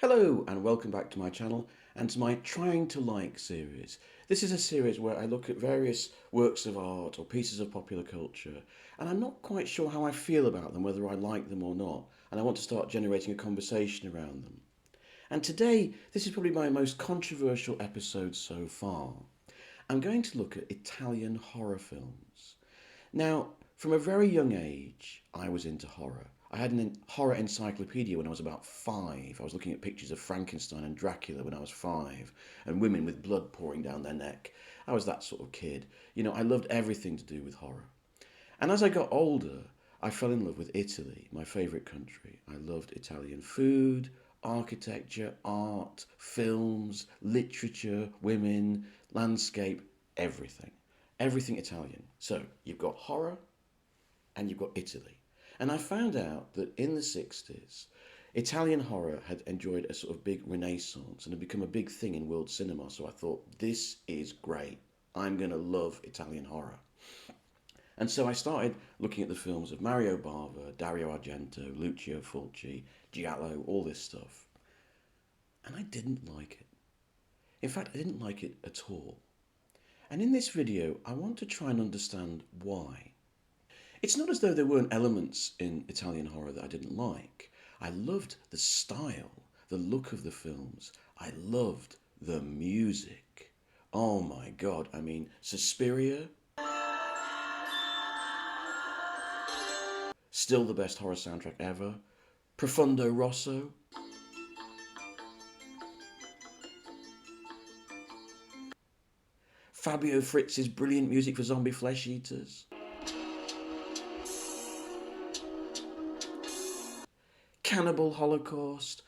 Hello and welcome back to my channel and to my Trying to Like series. This is a series where I look at various works of art or pieces of popular culture and I'm not quite sure how I feel about them, whether I like them or not, and I want to start generating a conversation around them. And today, this is probably my most controversial episode so far. I'm going to look at Italian horror films. Now, from a very young age, I was into horror. I had a horror encyclopedia when I was about 5. I was looking at pictures of Frankenstein and Dracula when I was 5, and women with blood pouring down their neck. I was that sort of kid. I loved everything to do with horror. And as I got older, I fell in love with Italy, my favourite country. I loved Italian food, architecture, art, films, literature, women, landscape, everything. Everything Italian. So you've got horror and you've got Italy. And I found out that in the 60s, Italian horror had enjoyed a sort of big renaissance and had become a big thing in world cinema. So I thought, this is great. I'm going to love Italian horror. And so I started looking at the films of Mario Bava, Dario Argento, Lucio Fulci, Giallo, all this stuff. And I didn't like it. In fact, I didn't like it at all. And in this video, I want to try and understand why. It's not as though there weren't elements in Italian horror that I didn't like. I loved the style, the look of the films. I loved the music. Oh my God, Suspiria, still the best horror soundtrack ever. Profondo Rosso. Fabio Fritz's brilliant music for zombie flesh eaters. Cannibal Holocaust.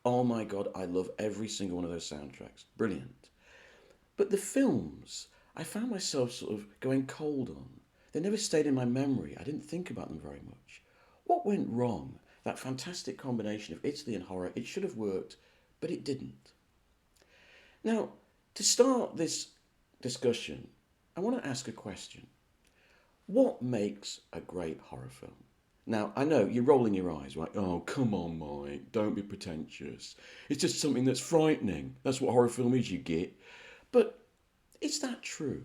Oh my God, I love every single one of those soundtracks. Brilliant. But the films, I found myself sort of going cold on. They never stayed in my memory. I didn't think about them very much. What went wrong? That fantastic combination of Italy and horror, it should have worked, but it didn't. Now, to start this discussion, I want to ask a question. What makes a great horror film? Now, I know you're rolling your eyes, right? Oh, come on, Mike, don't be pretentious. It's just something that's frightening. That's what horror film is, you get. But is that true?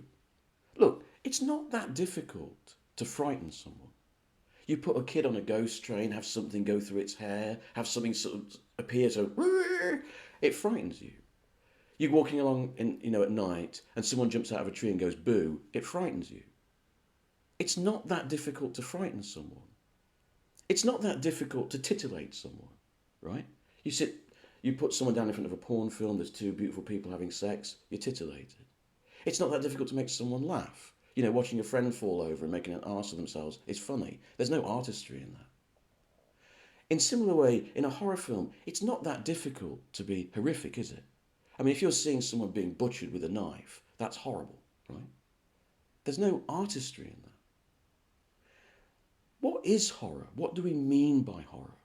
Look, it's not that difficult to frighten someone. You put a kid on a ghost train, have something go through its hair, have something sort of appear, so it frightens you. You're walking along at night and someone jumps out of a tree and goes boo, it frightens you. It's not that difficult to frighten someone. It's not that difficult to titillate someone, right? You put someone down in front of a porn film, there's two beautiful people having sex, you're titillated. It's not that difficult to make someone laugh. Watching a friend fall over and making an arse of themselves is funny. There's no artistry in that. In similar way, in a horror film, it's not that difficult to be horrific, is it? If you're seeing someone being butchered with a knife, that's horrible, right? There's no artistry in that. What is horror? What do we mean by horror?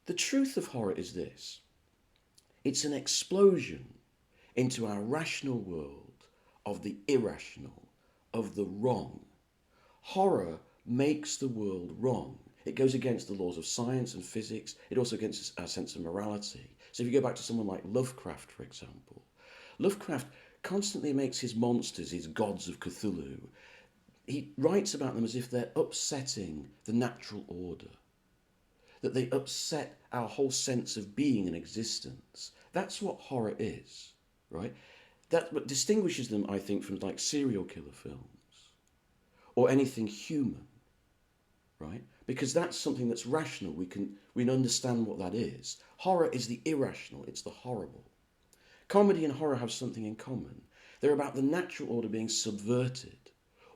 The truth of horror is this. It's an explosion into our rational world of the irrational, of the wrong. Horror makes the world wrong. It goes against the laws of science and physics. It also against our sense of morality. So if you go back to someone like Lovecraft, for example, Lovecraft constantly makes his monsters, his gods of Cthulhu. He writes about them as if they're upsetting the natural order, that they upset our whole sense of being and existence. That's what horror is, right? That's what distinguishes them, I think, from like serial killer films or anything human, right? Because that's something that's rational. We can understand what that is. Horror is the irrational. It's the horrible. Comedy and horror have something in common. They're about the natural order being subverted.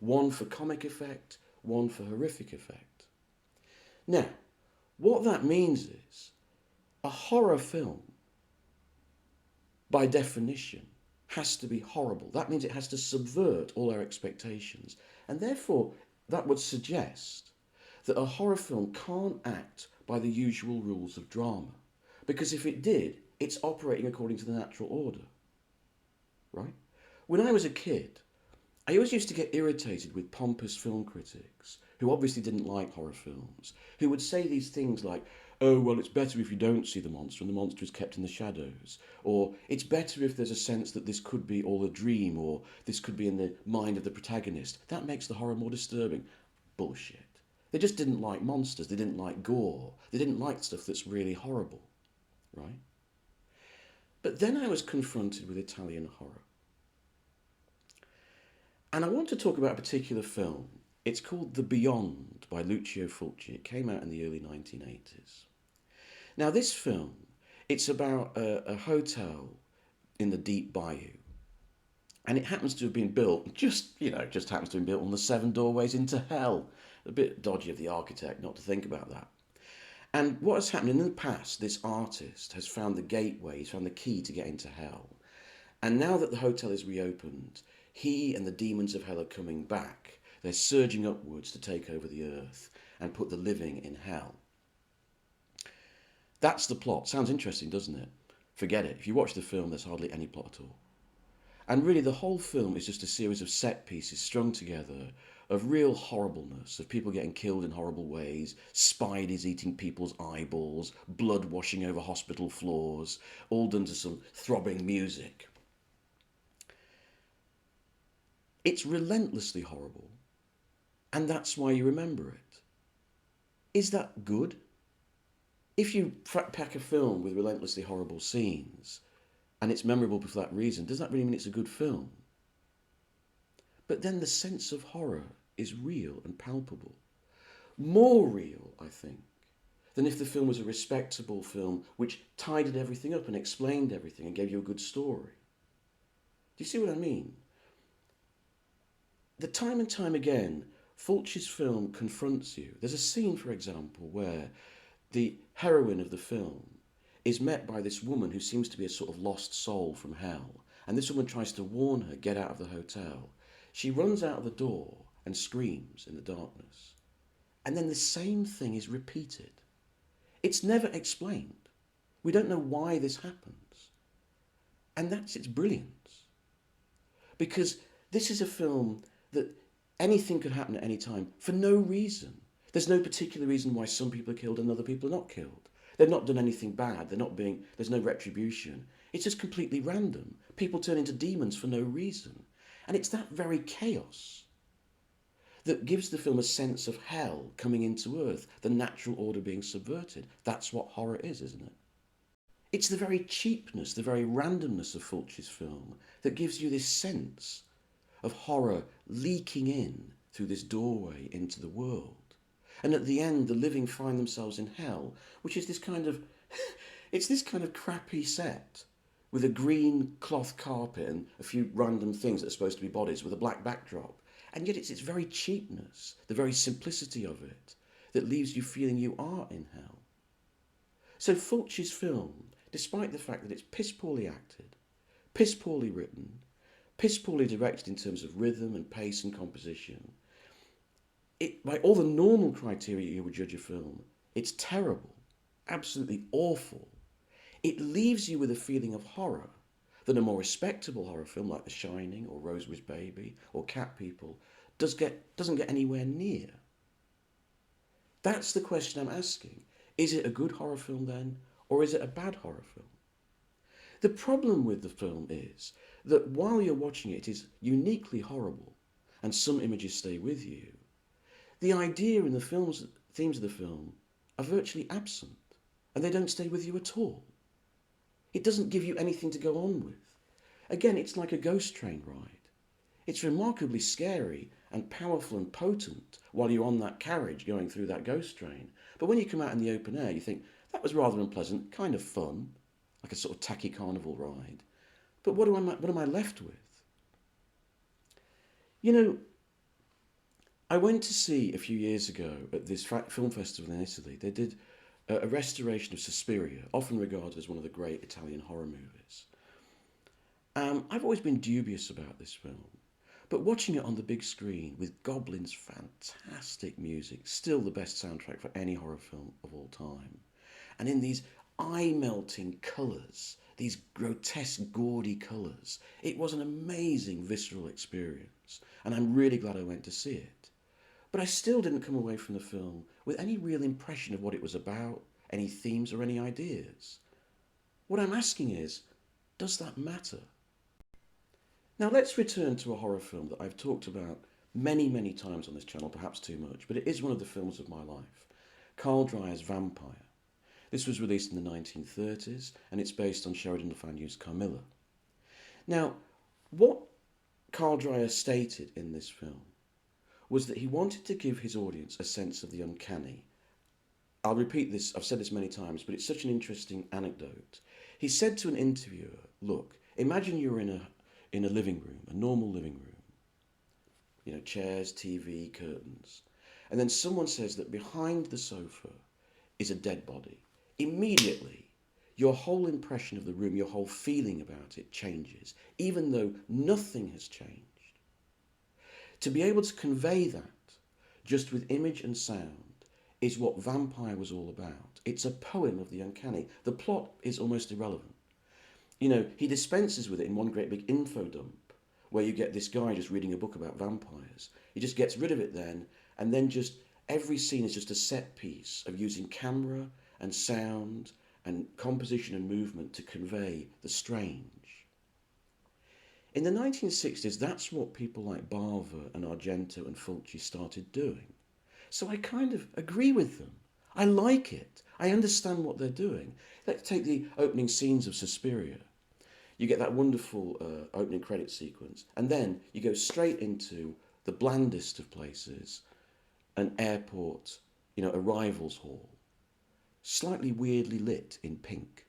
One for comic effect, one for horrific effect. Now, what that means is a horror film, by definition, has to be horrible. That means it has to subvert all our expectations. And therefore, that would suggest that a horror film can't act by the usual rules of drama. Because if it did, it's operating according to the natural order. Right? When I was a kid, I always used to get irritated with pompous film critics who obviously didn't like horror films, who would say these things like, oh, well, it's better if you don't see the monster and the monster is kept in the shadows, or it's better if there's a sense that this could be all a dream, or this could be in the mind of the protagonist. That makes the horror more disturbing. Bullshit. They just didn't like monsters, they didn't like gore, they didn't like stuff that's really horrible, right? But then I was confronted with Italian horror. And I want to talk about a particular film. It's called The Beyond by Lucio Fulci. It came out in the early 1980s. Now, this film, it's about a hotel in the deep bayou. And it happens to have been built, just happens to have been built on the 7 doorways into hell. A bit dodgy of the architect not to think about that. And what has happened in the past, this artist has found the gateway, he's found the key to get into hell. And now that the hotel is reopened, he and the demons of hell are coming back. They're surging upwards to take over the earth and put the living in hell. That's the plot. Sounds interesting, doesn't it? Forget it. If you watch the film, there's hardly any plot at all. And really, the whole film is just a series of set pieces strung together of real horribleness, of people getting killed in horrible ways, spiders eating people's eyeballs, blood washing over hospital floors, all done to some throbbing music. It's relentlessly horrible, and that's why you remember it. Is that good? If you pack a film with relentlessly horrible scenes, and it's memorable for that reason, does that really mean it's a good film? But then the sense of horror is real and palpable. More real, I think, than if the film was a respectable film which tidied everything up and explained everything and gave you a good story. Do you see what I mean? The time and time again, Fulci's film confronts you. There's a scene, for example, where the heroine of the film is met by this woman who seems to be a sort of lost soul from hell. And this woman tries to warn her, get out of the hotel. She runs out of the door and screams in the darkness. And then the same thing is repeated. It's never explained. We don't know why this happens. And that's its brilliance. Because this is a film that anything could happen at any time for no reason. There's no particular reason why some people are killed and other people are not killed. They've not done anything bad. There's no retribution. It's just completely random. People turn into demons for no reason. And it's that very chaos that gives the film a sense of hell coming into earth, the natural order being subverted. That's what horror is, isn't it? It's the very cheapness, the very randomness of Fulci's film that gives you this sense of horror leaking in through this doorway into the world. And at the end, the living find themselves in hell, which is this kind of, it's this kind of crappy set with a green cloth carpet and a few random things that are supposed to be bodies with a black backdrop. And yet it's its very cheapness, the very simplicity of it, that leaves you feeling you are in hell. So Fulci's film, despite the fact that it's piss poorly acted, piss poorly written, piss poorly directed in terms of rhythm and pace and composition, by all the normal criteria you would judge a film, it's terrible, absolutely awful. It leaves you with a feeling of horror that a more respectable horror film like The Shining or Rosemary's Baby or Cat People doesn't get anywhere near. That's the question I'm asking. Is it a good horror film then, or is it a bad horror film? The problem with the film is that while you're watching it, it is uniquely horrible, and some images stay with you. The idea in the themes of the film are virtually absent, and they don't stay with you at all. It doesn't give you anything to go on with. Again, it's like a ghost train ride. It's remarkably scary and powerful and potent while you're on that carriage going through that ghost train. But when you come out in the open air, you think, that was rather unpleasant, kind of fun, like a sort of tacky carnival ride. But what am I left with? You know, I went to see a few years ago at this film festival in Italy. They did a restoration of Suspiria, often regarded as one of the great Italian horror movies. I've always been dubious about this film, but watching it on the big screen with Goblin's fantastic music, still the best soundtrack for any horror film of all time, and in these eye-melting colours, these grotesque, gaudy colours, it was an amazing visceral experience, and I'm really glad I went to see it. But I still didn't come away from the film with any real impression of what it was about, any themes or any ideas. What I'm asking is, does that matter? Now let's return to a horror film that I've talked about many, many times on this channel, perhaps too much, but it is one of the films of my life. Carl Dreyer's Vampire. This was released in the 1930s and it's based on Sheridan Le Fanu's Carmilla. Now, what Carl Dreyer stated in this film was that he wanted to give his audience a sense of the uncanny. I'll repeat this, I've said this many times, but it's such an interesting anecdote. He said to an interviewer, look, imagine you're in a living room, a normal living room. You know, chairs, TV, curtains. And then someone says that behind the sofa is a dead body. Immediately, your whole impression of the room, your whole feeling about it changes, even though nothing has changed. To be able to convey that just with image and sound is what Vampire was all about. It's a poem of the uncanny. The plot is almost irrelevant. You know, he dispenses with it in one great big info dump where you get this guy just reading a book about vampires. He just gets rid of it then, and then just every scene is just a set piece of using camera and sound and composition and movement to convey the strange. In the 1960s, that's what people like Bava and Argento and Fulci started doing. So I kind of agree with them. I like it. I understand what they're doing. Let's take the opening scenes of Suspiria. You get that wonderful opening credit sequence, and then you go straight into the blandest of places, an airport, you know, arrivals hall, slightly weirdly lit in pink.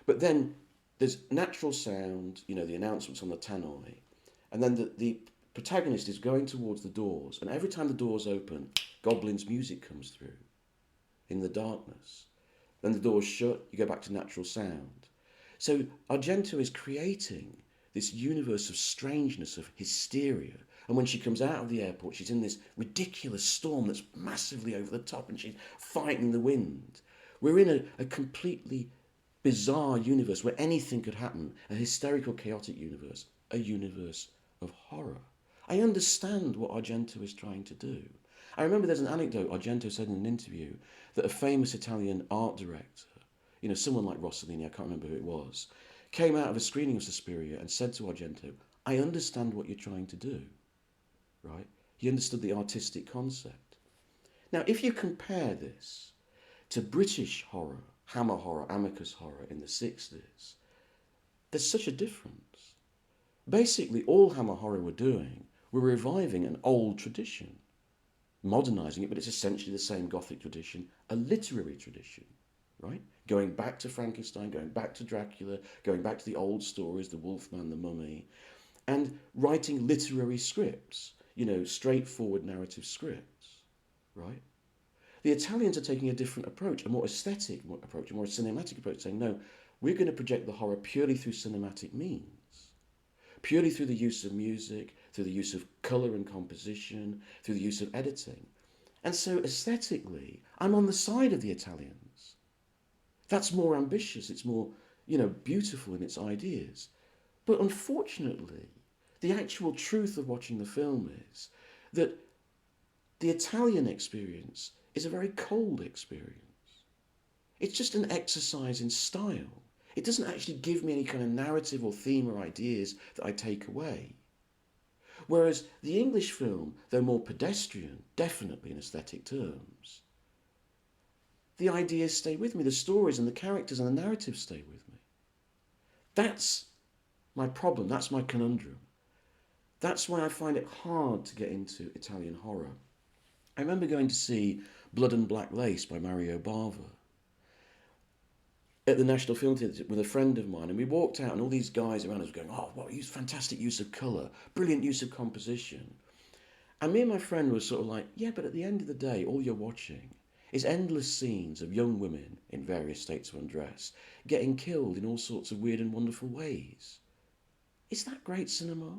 But then there's natural sound, you know, the announcements on the tannoy, and then the protagonist is going towards the doors, and every time the doors open, Goblin's music comes through in the darkness. Then the doors shut, you go back to natural sound. So Argento is creating this universe of strangeness, of hysteria. And when she comes out of the airport, she's in this ridiculous storm that's massively over the top and she's fighting the wind. We're in a completely bizarre universe where anything could happen, a hysterical, chaotic universe, a universe of horror. I understand what Argento is trying to do. I remember there's an anecdote Argento said in an interview that a famous Italian art director, you know, someone like Rossellini, I can't remember who it was, came out of a screening of Suspiria and said to Argento, I understand what you're trying to do, right? He understood the artistic concept. Now, if you compare this to British horror, Hammer horror, Amicus horror in the 60s, there's such a difference. Basically, all Hammer horror were doing were reviving an old tradition, modernising it, but it's essentially the same Gothic tradition, a literary tradition, right? Going back to Frankenstein, going back to Dracula, going back to the old stories, the Wolfman, the Mummy, and writing literary scripts, you know, straightforward narrative scripts, right? The Italians are taking a different approach, a more aesthetic approach, a more cinematic approach, saying, no, we're going to project the horror purely through cinematic means, purely through the use of music, through the use of colour and composition, through the use of editing. And so aesthetically, I'm on the side of the Italians. That's more ambitious, it's more, you know, beautiful in its ideas. But unfortunately, the actual truth of watching the film is that the Italian experience is a very cold experience. It's just an exercise in style. It doesn't actually give me any kind of narrative or theme or ideas that I take away. Whereas the English film, though more pedestrian, definitely in aesthetic terms, the ideas stay with me, the stories and the characters and the narrative stay with me. That's my problem, that's my conundrum. That's why I find it hard to get into Italian horror. I remember going to see Blood and Black Lace by Mario Bava at the National Film Theatre with a friend of mine, and we walked out and all these guys around us were going, oh, what fantastic use of colour, brilliant use of composition. And me and my friend were sort of like, yeah, but at the end of the day, all you're watching is endless scenes of young women in various states of undress getting killed in all sorts of weird and wonderful ways. Is that great cinema?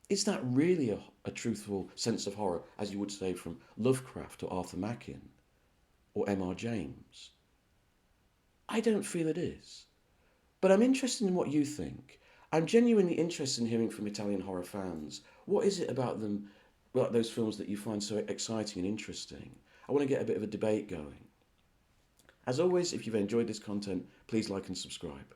Is that really a truthful sense of horror, as you would say from Lovecraft or Arthur Machen or M.R. James? I don't feel it is. But I'm interested in what you think. I'm genuinely interested in hearing from Italian horror fans. What is it about them like those films that you find so exciting and interesting. I want to get a bit of a debate going. As always, if you've enjoyed this content, please like and subscribe.